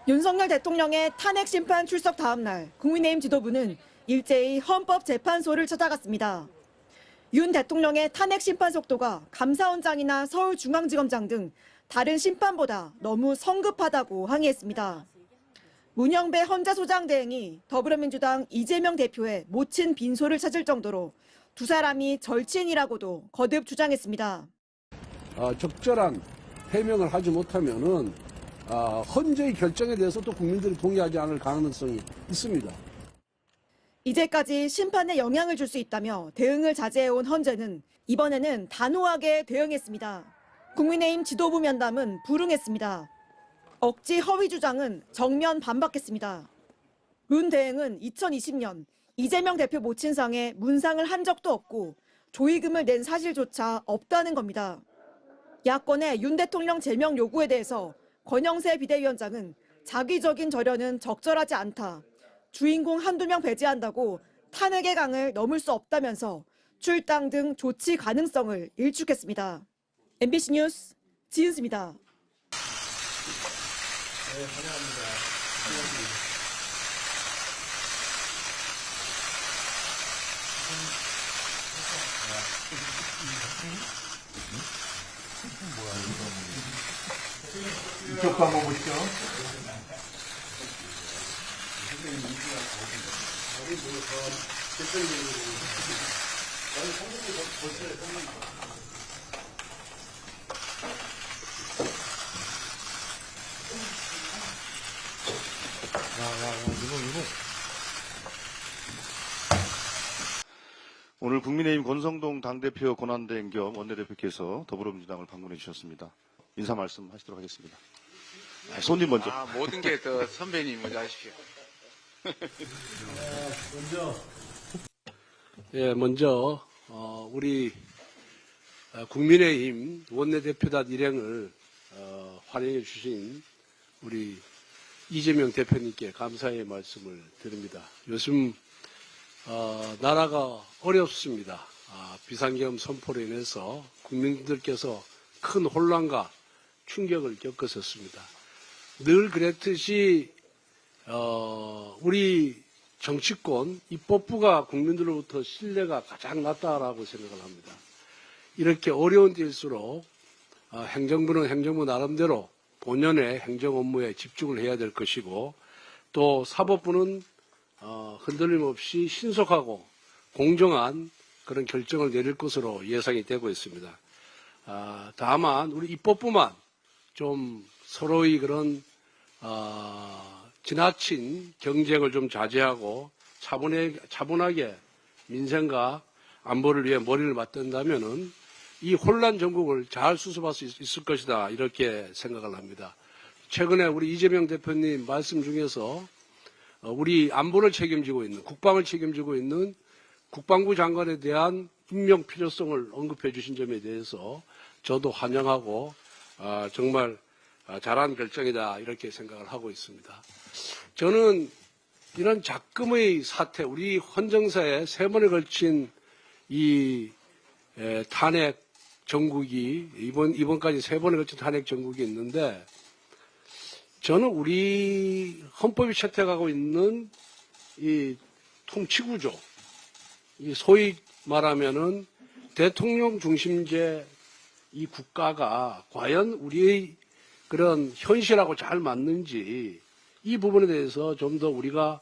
윤석열 대통령의 탄핵 심판 출석 다음 날 국민의힘 지도부는 일제히 헌법재판소를 찾아갔습니다. 윤 대통령의 탄핵 심판 속도가 감사원장이나 서울중앙지검장 등 다른 심판보다 너무 성급하다고 항의했습니다. 문영배 헌재소장 대행이 더불어민주당 이재명 대표의 모친 빈소를 찾을 정도로 두 사람이 절친이라고도 거듭 주장했습니다. 적절한 해명을 하지 못하면은 헌재의 결정에 대해서 또 국민들이 동의하지 않을 가능성이 있습니다. 이제까지 심판에 영향을 줄 수 있다며 대응을 자제해온 헌재는 이번에는 단호하게 대응했습니다. 국민의힘 지도부 면담은 불응했습니다. 억지 허위 주장은 정면 반박했습니다. 문 대행은 2020년 이재명 대표 모친상에 문상을 한 적도 없고 조의금을 낸 사실조차 없다는 겁니다. 야권의 윤 대통령 제명 요구에 대해서 권영세 비대위원장은 자기적인 절연은 적절하지 않다. 주인공 한두 명 배제한다고 탄핵의 강을 넘을 수 없다면서 출당 등 조치 가능성을 일축했습니다. MBC 뉴스 지은수입니다. 네, 환영합니다. 이쪽도 한번 보시죠. 오늘 국민의힘 권성동 당대표 권한대행 겸 원내대표께서 더불어민주당을 방문해 주셨습니다. 인사 말씀 하시도록 하겠습니다. 손님 먼저. 모든 게 더 선배님 먼저 하십시오. 먼저 우리 국민의힘 원내대표단 일행을 환영해 주신 우리 이재명 대표님께 감사의 말씀을 드립니다. 요즘 나라가 어렵습니다. 비상계엄 선포로 인해서 국민들께서 큰 혼란과 충격을 겪으셨습니다. 늘 그랬듯이 우리 정치권 입법부가 국민들로부터 신뢰가 가장 낮다라고 생각을 합니다. 이렇게 어려운 때일수록 행정부는 행정부 나름대로 본연의 행정 업무에 집중을 해야 될 것이고, 또 사법부는 흔들림 없이 신속하고 공정한 그런 결정을 내릴 것으로 예상이 되고 있습니다. 다만 우리 입법부만 좀 서로의 그런 지나친 경쟁을 좀 자제하고 차분하게 민생과 안보를 위해 머리를 맞댄다면은 이 혼란 전국을 잘 수습할 수 있을 것이다, 이렇게 생각을 합니다. 최근에 우리 이재명 대표님 말씀 중에서 우리 안보를 책임지고 있는, 국방을 책임지고 있는 국방부 장관에 대한 임명 필요성을 언급해 주신 점에 대해서 저도 환영하고 정말 잘한 결정이다, 이렇게 생각을 하고 있습니다. 저는 이런 작금의 사태, 우리 헌정사에 3번에 걸친 이 탄핵 정국이 이번까지 3번에 걸친 탄핵 정국이 있는데, 저는 우리 헌법이 채택하고 있는 이 통치구조, 이 소위 말하면은 대통령 중심제 이 국가가 과연 우리의 그런 현실하고 잘 맞는지, 이 부분에 대해서 좀 더 우리가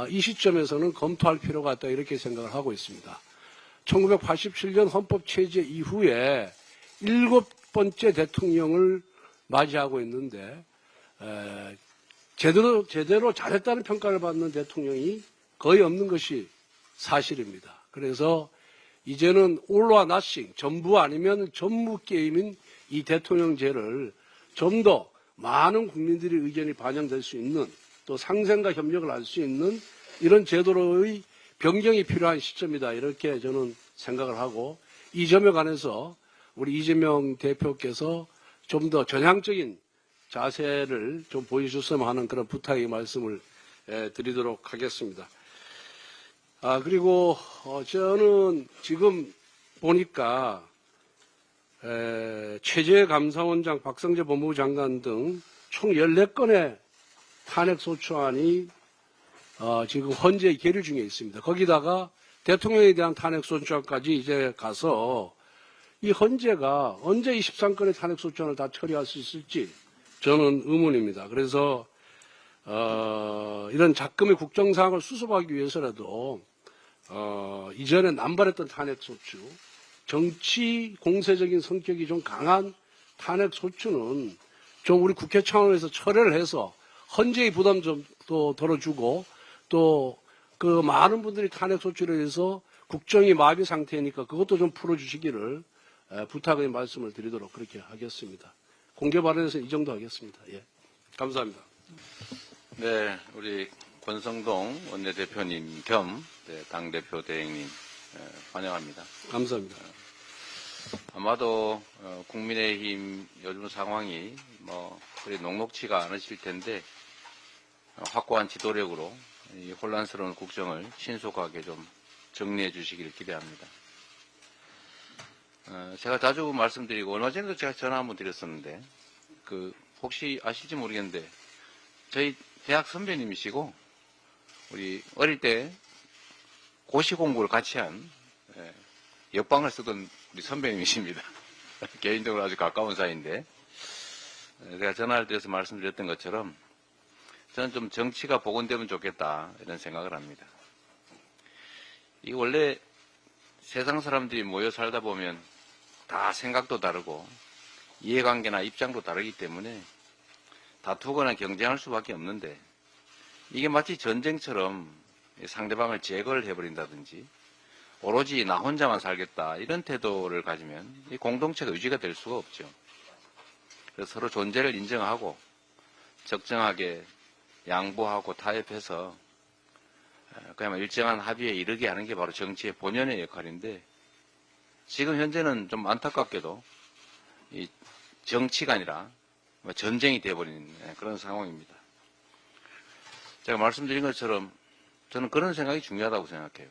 이 시점에서는 검토할 필요가 있다, 이렇게 생각을 하고 있습니다. 1987년 헌법 체제 이후에 7번째 대통령을 맞이하고 있는데 제대로 잘했다는 평가를 받는 대통령이 거의 없는 것이 사실입니다. 그래서 이제는 올와 나싱, 전부 아니면 전무 게임인 이 대통령제를 좀 더 많은 국민들의 의견이 반영될 수 있는, 또 상생과 협력을 할 수 있는 이런 제도로의 변경이 필요한 시점이다, 이렇게 저는 생각을 하고, 이 점에 관해서 우리 이재명 대표께서 좀 더 전향적인 자세를 좀 보여줬으면 하는 그런 부탁의 말씀을 드리도록 하겠습니다. 그리고 저는 지금 보니까 최재감사원장, 박성재 법무부 장관 등 총 14건의 탄핵소추안이 지금 헌재 계류 중에 있습니다. 거기다가 대통령에 대한 탄핵소추안까지 이제 가서 이 헌재가 언제 23건의 탄핵소추안을 다 처리할 수 있을지 저는 의문입니다. 그래서 이런 작금의 국정상황을 수습하기 위해서라도 이전에 남발했던 탄핵소추, 정치 공세적인 성격이 좀 강한 탄핵소추는 좀 우리 국회 차원에서 철회를 해서 헌재의 부담 좀 또 덜어주고 또 그 많은 분들이 탄핵소추를 해서 국정이 마비 상태니까 그것도 좀 풀어주시기를 부탁의 말씀을 드리도록 그렇게 하겠습니다. 공개 발언에서 이 정도 하겠습니다. 예. 감사합니다. 네, 우리 권성동 원내대표님 겸 당대표 대행님 환영합니다. 감사합니다. 아마도 국민의힘 요즘 상황이 뭐 그리 녹록치가 않으실 텐데 확고한 지도력으로 이 혼란스러운 국정을 신속하게 좀 정리해 주시기를 기대합니다. 제가 자주 말씀드리고 얼마 전에도 제가 전화 한번 드렸었는데 혹시 아실지 모르겠는데 저희 대학 선배님이시고 우리 어릴 때 고시 공부를 같이 한 역방을 쓰던 우리 선배님이십니다. 개인적으로 아주 가까운 사이인데 제가 전화를 드려서 말씀드렸던 것처럼 저는 좀 정치가 복원되면 좋겠다 이런 생각을 합니다. 이 원래 세상 사람들이 모여 살다 보면 다 생각도 다르고 이해관계나 입장도 다르기 때문에 다투거나 경쟁할 수밖에 없는데 이게 마치 전쟁처럼 상대방을 제거를 해버린다든지 오로지 나 혼자만 살겠다 이런 태도를 가지면 이 공동체가 유지가 될 수가 없죠. 그래서 서로 존재를 인정하고 적정하게 양보하고 타협해서 그야말로 일정한 합의에 이르게 하는 게 바로 정치의 본연의 역할인데 지금 현재는 좀 안타깝게도 이 정치가 아니라 전쟁이 되어버린 그런 상황입니다. 제가 말씀드린 것처럼 저는 그런 생각이 중요하다고 생각해요.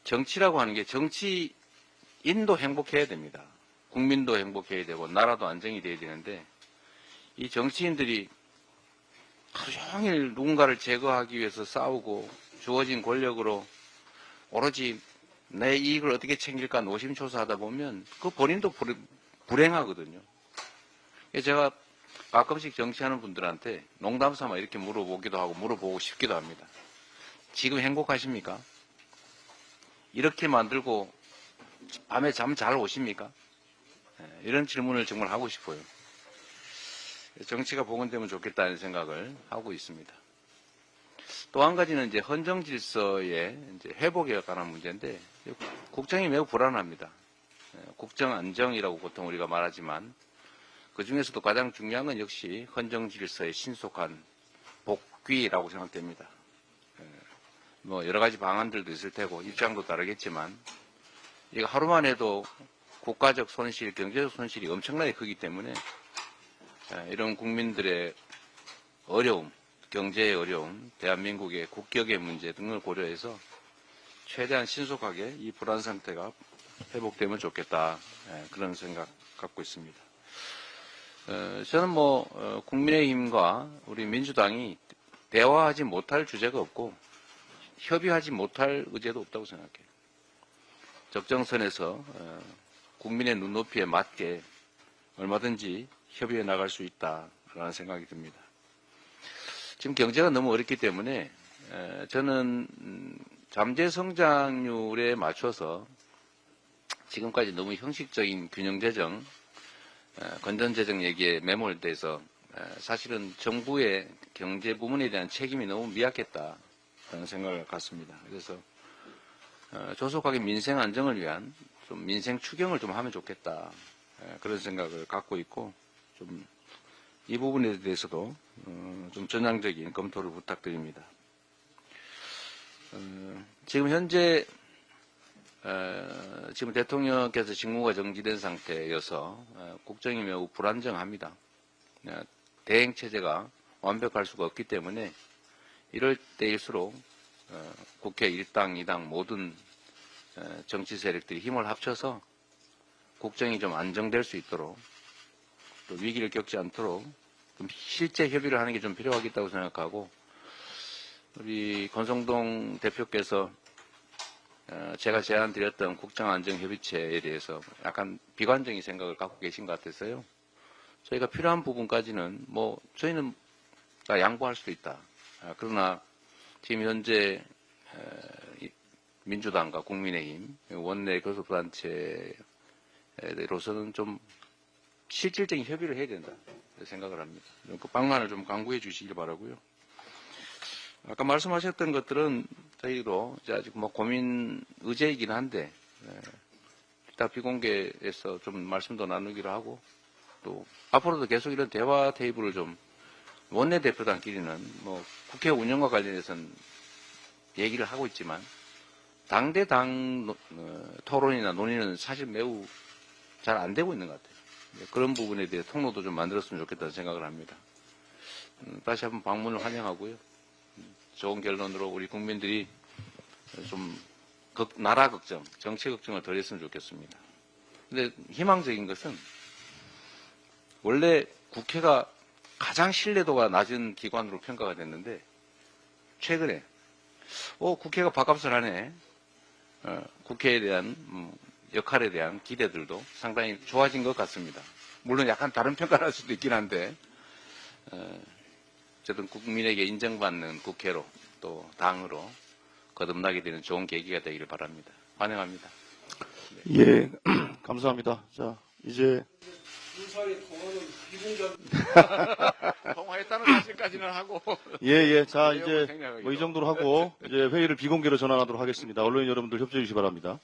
정치라고 하는 게 정치인도 행복해야 됩니다. 국민도 행복해야 되고 나라도 안정이 돼야 되는데 이 정치인들이 하루 종일 누군가를 제거하기 위해서 싸우고 주어진 권력으로 오로지 내 이익을 어떻게 챙길까 노심초사하다 보면 그 본인도 불행하거든요. 제가 가끔씩 정치하는 분들한테 농담삼아 이렇게 물어보기도 하고 물어보고 싶기도 합니다. 지금 행복하십니까? 이렇게 만들고 밤에 잠 잘 오십니까? 이런 질문을 정말 하고 싶어요. 정치가 복원되면 좋겠다는 생각을 하고 있습니다. 또 한 가지는 이제 헌정 질서의 이제 회복에 관한 문제인데 국정이 매우 불안합니다. 국정 안정이라고 보통 우리가 말하지만 그 중에서도 가장 중요한 건 역시 헌정 질서의 신속한 복귀라고 생각됩니다. 뭐 여러 가지 방안들도 있을 테고 입장도 다르겠지만 이거 하루만 해도 국가적 손실, 경제적 손실이 엄청나게 크기 때문에 이런 국민들의 어려움, 경제의 어려움, 대한민국의 국격의 문제 등을 고려해서 최대한 신속하게 이 불안 상태가 회복되면 좋겠다 그런 생각 갖고 있습니다. 저는 국민의힘과 우리 민주당이 대화하지 못할 주제가 없고 협의하지 못할 의제도 없다고 생각해요. 적정선에서 국민의 눈높이에 맞게 얼마든지 협의해 나갈 수 있다라는 생각이 듭니다. 지금 경제가 너무 어렵기 때문에 저는 잠재 성장률에 맞춰서 지금까지 너무 형식적인 균형재정, 건전재정 얘기에 매몰돼서 사실은 정부의 경제 부문에 대한 책임이 너무 미약했다라는 생각을 갖습니다. 그래서 조속하게 민생 안정을 위한 좀 민생 추경을 좀 하면 좋겠다 그런 생각을 갖고 있고 좀 이 부분에 대해서도 좀 전향적인 검토를 부탁드립니다. 지금 현재 지금 대통령께서 직무가 정지된 상태여서 국정이 매우 불안정합니다. 대행 체제가 완벽할 수가 없기 때문에 이럴 때일수록 국회 1당, 2당 모든 정치 세력들이 힘을 합쳐서 국정이 좀 안정될 수 있도록 또 위기를 겪지 않도록 좀 실제 협의를 하는 게 좀 필요하겠다고 생각하고, 우리 권성동 대표께서 제가 제안드렸던 국정안정협의체에 대해서 약간 비관적인 생각을 갖고 계신 것 같아서요. 저희가 필요한 부분까지는 저희는 다 양보할 수도 있다. 그러나 지금 현재 민주당과 국민의힘 원내 교섭단체로서는 좀 실질적인 협의를 해야 된다 생각을 합니다. 그 방안을 좀 강구해 주시길 바라고요. 아까 말씀하셨던 것들은 저희도 이제 아직 고민 의제이긴 한데 이따 비공개에서 좀 말씀도 나누기로 하고, 또 앞으로도 계속 이런 대화 테이블을 좀 원내대표단끼리는 국회 운영과 관련해서는 얘기를 하고 있지만 당대당 토론이나 논의는 사실 매우 잘 안 되고 있는 것 같아요. 그런 부분에 대해 통로도 좀 만들었으면 좋겠다는 생각을 합니다. 다시 한번 방문을 환영하고요. 좋은 결론으로 우리 국민들이 좀 나라 걱정, 정치 걱정을 덜 했으면 좋겠습니다. 근데 희망적인 것은 원래 국회가 가장 신뢰도가 낮은 기관으로 평가가 됐는데 최근에 국회가 밥값을 하네. 국회에 대한 역할에 대한 기대들도 상당히 좋아진 것 같습니다. 물론 약간 다른 평가를 할 수도 있긴 한데 어쨌든 국민에게 인정받는 국회로 또 당으로 거듭나게 되는 좋은 계기가 되기를 바랍니다. 환영합니다. 예, 감사합니다. 자, 이제 군사의 통화는 비공개합니다. 통화했다는 사실까지는 하고. 예. 자, 이제 생략하기로. 이 정도로 하고 이제 회의를 비공개로 전환하도록 하겠습니다. 언론인 여러분들 협조해 주시기 바랍니다.